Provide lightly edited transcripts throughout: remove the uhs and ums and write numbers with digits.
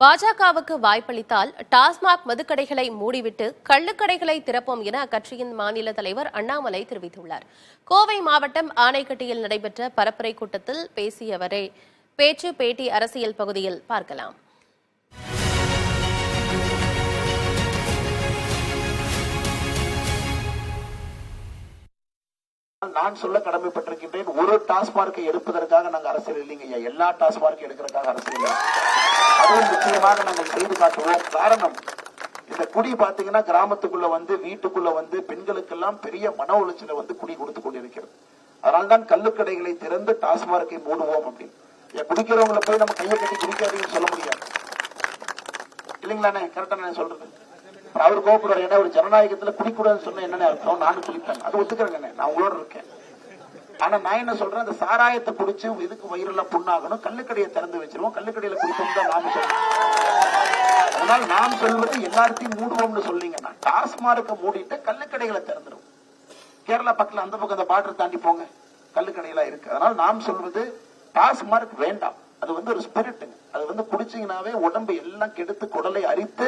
பாஜகவுக்கு வாய்ப்பளித்தால் டாஸ்மாக் மதுக்கடைகளை மூடிவிட்டு கள்ளுக்கடைகளை திறப்போம் என அக்கட்சியின் மாநில தலைவர் அண்ணாமலை தெரிவித்துள்ளார். கோவை மாவட்டம் ஆனைக்கட்டியில் நடைபெற்ற பரப்புரை கூட்டத்தில் பேசியவரை பேச்சு பேட்டி அரசியல் பகுதியில் பார்க்கலாம். நான் சொல்ல கடமைப்பட்டிருக்கின்றேன். ஒரு டாஸ்மார்க்கை எடுப்பதற்காக நாங்கள் அரசியல் இல்லைங்க, எல்லா டாஸ்மார்க்கை எடுக்கிறதுக்காக அரசியல். அதுவும் நிச்சயமாக நாங்கள் செய்து காட்டுவோம். காரணம், இந்த குடி பாத்தீங்கன்னா கிராமத்துக்குள்ள வந்து வீட்டுக்குள்ள வந்து பெண்களுக்கெல்லாம் பெரிய மன உளைச்சலை வந்து குடி கொடுத்து கொண்டிருக்கிறது. அதனால்தான் கள்ளுக்கடைகளை திறந்து டாஸ்மார்க்கை மூடுவோம் அப்படின்னு. குடிக்கிறவங்களை போய் நம்ம கையை கட்டி குடிக்காதீங்கன்னு சொல்ல முடியாது இல்லைங்களாண்ணே? கரெக்டா நான் சொல்றது. அவர் கோபப்படுவார், ஏன்னா ஒரு ஜனநாயகத்துல குடிக்கூடாதுன்னு சொன்ன என்ன அர்த்தம்? நானும் குடிப்பேன், அது ஒத்துக்கிறேங்க, நான் உங்களோட இருக்கேன். ஆனா நான் என்ன சொல்றேன், அந்த சாராயத்தை குடிச்சு இதுக்கு வயிறெல்லாம் புண்ணாகணும், கள்ளுக்கடையை திறந்து வச்சிருவோம், கள்ளுக்கடையில குடிப்போம் தான் நாம சொல்றோம். அதனால நாம் சொல்வது எல்லாத்தையும் மூடுவோம்னு சொல்லிங்கன்னா டாஸ்மார்க்கை மூடிட்டு கள்ளுக்கடைகளை திறந்துடும். கேரளா பக்கத்துல அந்த பக்கம் அந்த பார்டர் தாண்டி போங்க, கள்ளுக்கடையெல்லாம் இருக்கு. அதனால நாம் சொல்வது டாஸ்மார்க் வேண்டாம். அது வந்து ஒரு ஸ்பிரிட்டுங்க. அது வந்து குடிச்சீங்கன்னாவே உடம்பு எல்லாம் கெடுத்து குடலை அரித்து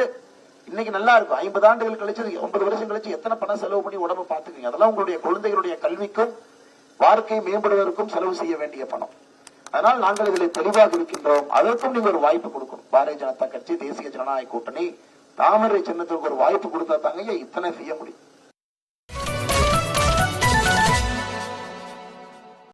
இன்னைக்கு நல்லா இருக்கும். 50 ஆண்டுகள் கழிச்சு 50 வருஷம் கழிச்சு எத்தனை பணம் செலவு பண்ணி உடம்பு பாத்துக்கீங்க. அதெல்லாம் உங்களுடைய குழந்தைகளுடைய கல்விக்கும் வாழ்க்கை மேம்படுவதற்கும் செலவு செய்ய வேண்டிய பணம். அதனால் நாங்கள் இதில் தெளிவாக இருக்கின்றோம். அதற்கும் நீங்க ஒரு வாய்ப்பு கொடுக்கணும். பாரதிய ஜனதா கட்சி, தேசிய ஜனநாயக கூட்டணி, தாமரை சின்னத்துக்கு ஒரு வாய்ப்பு கொடுத்தா தாங்க இத்தனை செய்ய முடியும்.